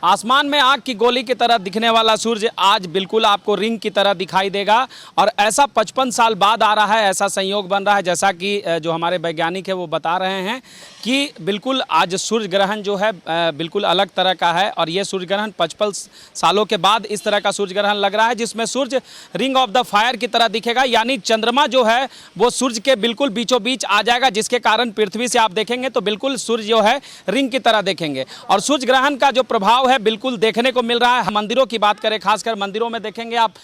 आसमान में आग की गोली की तरह दिखने वाला सूरज आज बिल्कुल आपको रिंग की तरह दिखाई देगा और ऐसा 55 साल बाद आ रहा है, ऐसा संयोग बन रहा है। जैसा कि जो हमारे वैज्ञानिक है वो बता रहे हैं कि बिल्कुल आज सूर्य ग्रहण जो है बिल्कुल अलग तरह का है और ये सूर्य ग्रहण 55 सालों के बाद इस तरह का सूर्य ग्रहण लग रहा है, जिसमें सूर्य रिंग ऑफ द फायर की तरह दिखेगा, यानी चंद्रमा जो है वो सूर्य के बिल्कुल बीचों बीच आ जाएगा, जिसके कारण पृथ्वी से आप देखेंगे तो बिल्कुल सूर्य जो है रिंग की तरह देखेंगे। और सूर्य ग्रहण का जो प्रभाव है बिल्कुल देखने को मिल रहा है। मंदिरों की बात करें, खासकर मंदिरों में देखेंगे आप,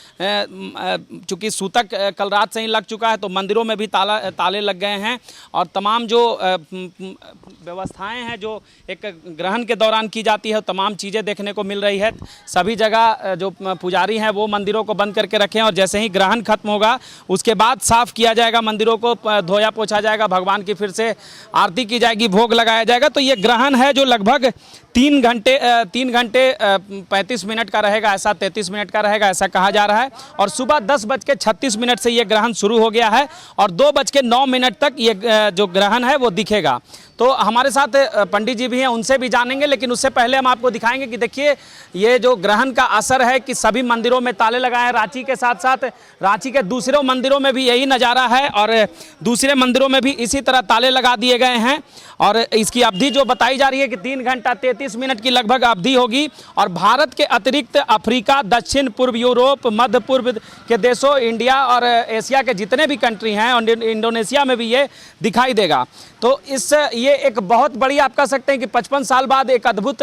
चूंकि सूतक कल रात से ही लग चुका है तो मंदिरों में भी ताले लग गए हैं और तमाम जो व्यवस्थाएं हैं जो एक ग्रहण के दौरान की जाती है तमाम चीज़ें देखने को मिल रही है। सभी जगह जो पुजारी हैं वो मंदिरों को बंद करके रखे हैं और जैसे ही ग्रहण खत्म होगा उसके बाद साफ किया जाएगा, मंदिरों को धोया पोछा जाएगा, भगवान की फिर से आरती की जाएगी, भोग लगाया जाएगा। तो ये ग्रहण है जो लगभग 3 घंटे 35 मिनट का रहेगा, ऐसा 33 मिनट का रहेगा ऐसा कहा जा रहा है। और सुबह 10:36 से ये ग्रहण शुरू हो गया है और 2:09 तक ये जो ग्रहण है वो दिखेगा। तो हमारे साथ पंडित जी भी हैं, उनसे भी जानेंगे, लेकिन उससे पहले हम आपको दिखाएंगे कि देखिए ये जो ग्रहण का असर है कि सभी मंदिरों में ताले लगाए हैं। रांची के साथ साथ रांची के दूसरे मंदिरों में भी यही नज़ारा है और दूसरे मंदिरों में भी इसी तरह ताले लगा दिए गए हैं और इसकी अवधि जो बताई जा रही है कि 3 घंटा 33 मिनट की लगभग अवधि होगी। और भारत के अतिरिक्त अफ्रीका, दक्षिण पूर्व यूरोप, मध्य पूर्व के देशों, इंडिया और एशिया के जितने भी कंट्री हैं और इंडोनेशिया में भी ये दिखाई देगा। तो ये एक बहुत बड़ी आप कह सकते हैं कि 55 साल बाद एक अद्भुत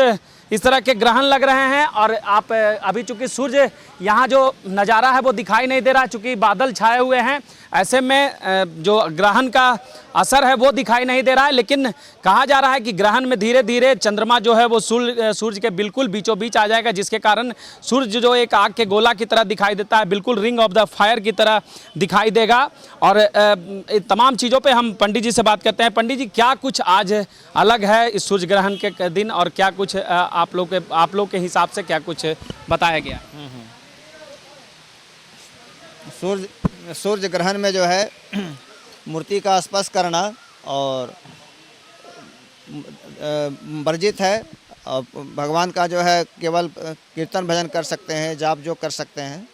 इस तरह के ग्रहण लग रहे हैं। और आप अभी चूंकि सूर्य यहाँ जो नज़ारा है वो दिखाई नहीं दे रहा, चूंकि बादल छाए हुए हैं, ऐसे में जो ग्रहण का असर है वो दिखाई नहीं दे रहा है। लेकिन कहा जा रहा है कि ग्रहण में धीरे धीरे चंद्रमा जो है वो सूर्य के बिल्कुल बीचों बीच आ जाएगा, जिसके कारण सूर्य जो एक आग के गोला की तरह दिखाई देता है बिल्कुल रिंग ऑफ द फायर की तरह दिखाई देगा। और तमाम चीज़ों पे हम पंडित जी से बात करते हैं। पंडित जी, क्या कुछ आज अलग है इस सूर्य ग्रहण के दिन और क्या कुछ आप लोग के हिसाब से क्या कुछ बताया गया? सूर्य ग्रहण में जो है मूर्ति का स्पर्श करना और वर्जित है और भगवान का जो है केवल कीर्तन भजन कर सकते हैं, जाप जो कर सकते हैं।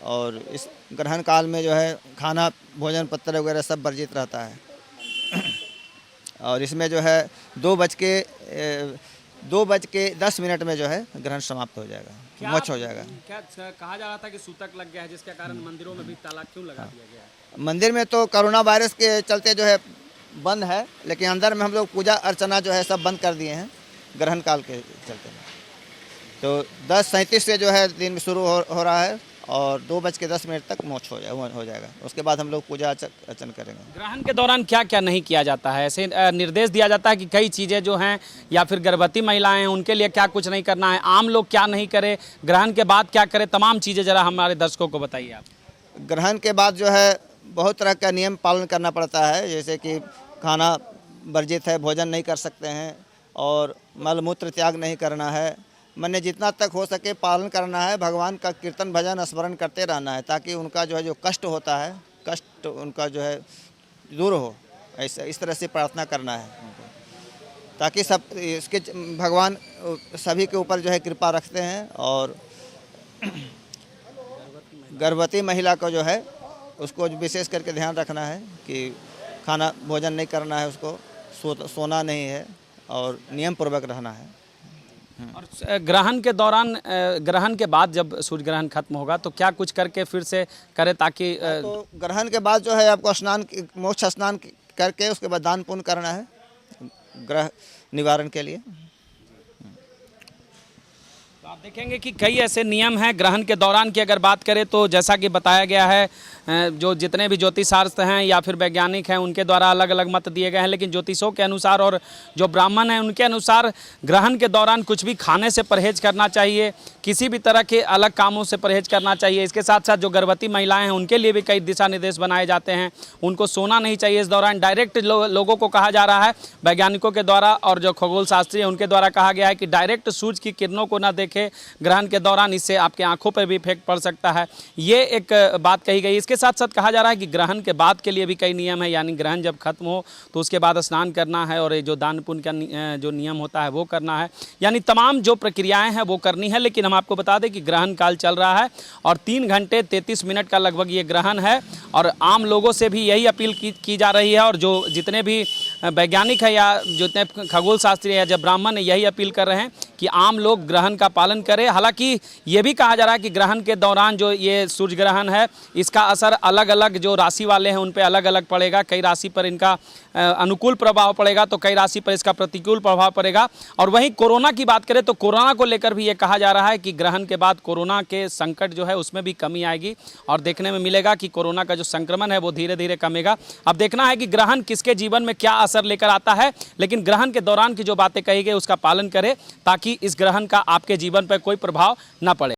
और इस ग्रहण काल में जो है खाना भोजन पत्र वगैरह सब वर्जित रहता है। और इसमें जो है 2:10 में जो है ग्रहण समाप्त हो जाएगा, मोक्ष हो जाएगा। क्या कहा जा रहा था कि सूतक लग गया है, जिसके कारण मंदिरों में भी ताला क्यों लगा दिया गया है? मंदिर में तो कोरोना वायरस के चलते जो है बंद है, लेकिन अंदर में हम लोग पूजा अर्चना जो है सब बंद कर दिए हैं ग्रहण काल के चलते। तो 10:37 से जो है दिन शुरू हो रहा है और 2:10 तक मोक्ष हो जाएगा। उसके बाद हम लोग पूजा अर्चन करेंगे। ग्रहण के दौरान क्या क्या नहीं किया जाता है? ऐसे निर्देश दिया जाता है कि कई चीज़ें जो हैं या फिर गर्भवती महिलाएं हैं उनके लिए क्या कुछ नहीं करना है, आम लोग क्या नहीं करें, ग्रहण के बाद क्या करें, तमाम चीज़ें ज़रा हमारे दर्शकों को बताइए आप। ग्रहण के बाद जो है बहुत तरह का नियम पालन करना पड़ता है, जैसे कि खाना वर्जित है, भोजन नहीं कर सकते हैं और मल मूत्र त्याग नहीं करना है। मैंने जितना तक हो सके पालन करना है, भगवान का कीर्तन भजन स्मरण करते रहना है ताकि उनका जो है जो कष्ट होता है, कष्ट उनका जो है दूर हो। ऐसा इस तरह से प्रार्थना करना है ताकि सब इसके भगवान सभी के ऊपर जो है कृपा रखते हैं। और गर्भवती महिला को जो है उसको विशेष करके ध्यान रखना है कि खाना भोजन नहीं करना है, उसको सोना नहीं है और नियम पूर्वक रहना है। और ग्रहण के दौरान, ग्रहण के बाद जब सूर्य ग्रहण खत्म होगा तो क्या कुछ करके फिर से करें ताकि तो ग्रहण के बाद जो है आपको मोक्ष स्नान करके उसके बाद दान पुण्य करना है ग्रह निवारण के लिए। तो आप देखेंगे कि कई ऐसे नियम हैं ग्रहण के दौरान की अगर बात करें तो जैसा कि बताया गया है, जो जितने भी ज्योतिषशास्त्र हैं या फिर वैज्ञानिक हैं उनके द्वारा अलग अलग मत दिए गए हैं, लेकिन ज्योतिषों के अनुसार और जो ब्राह्मण हैं उनके अनुसार ग्रहण के दौरान कुछ भी खाने से परहेज करना चाहिए, किसी भी तरह के अलग कामों से परहेज करना चाहिए। इसके साथ साथ जो गर्भवती महिलाएं हैं उनके लिए भी कई दिशा निर्देश बनाए जाते हैं, उनको सोना नहीं चाहिए इस दौरान। डायरेक्ट लोगों को कहा जा रहा है वैज्ञानिकों के द्वारा और जो खगोल शास्त्री हैं उनके द्वारा कहा गया है कि डायरेक्ट सूर्य की किरणों को ना देखें, के ग्रहण के दौरान, इससे आपके आंखों पर भी इफेक्ट पड़ सकता है। ये एक बात कही गई। इसके साथ साथ कहा जा रहा है कि ग्रहण के बाद के लिए भी कई नियम है, यानी ग्रहण जब खत्म हो तो उसके बाद स्नान करना है और ये जो दान पुण्य का जो नियम होता है वो करना है, यानी तमाम जो प्रक्रियाएं हैं वो करनी है। लेकिन हम आपको बता दें कि ग्रहण काल चल रहा है और 3 घंटे 33 मिनट का लगभग ये ग्रहण है और आम लोगों से भी यही अपील की जा रही है और जो जितने भी वैज्ञानिक है या जितने खगोल शास्त्री या जब ब्राह्मण है यही अपील कर रहे हैं कि आम लोग ग्रहण का पालन करें। हालांकि ये भी कहा जा रहा है कि ग्रहण के दौरान जो ये सूर्य ग्रहण है इसका असर अलग अलग जो राशि वाले हैं उन पे अलग अलग पड़ेगा। कई राशि पर इनका अनुकूल प्रभाव पड़ेगा तो कई राशि पर इसका प्रतिकूल प्रभाव पड़ेगा। और वहीं कोरोना की बात करें तो कोरोना को लेकर भी ये कहा जा रहा है कि ग्रहण के बाद कोरोना के संकट जो है उसमें भी कमी आएगी और देखने में मिलेगा कि कोरोना का जो संक्रमण है वो धीरे धीरे कमेगा। अब देखना है कि ग्रहण किसके जीवन में क्या असर लेकर आता है, लेकिन ग्रहण के दौरान की जो बातें कही गई उसका पालन करें ताकि इस ग्रहण का आपके जीवन पर कोई प्रभाव न पड़े।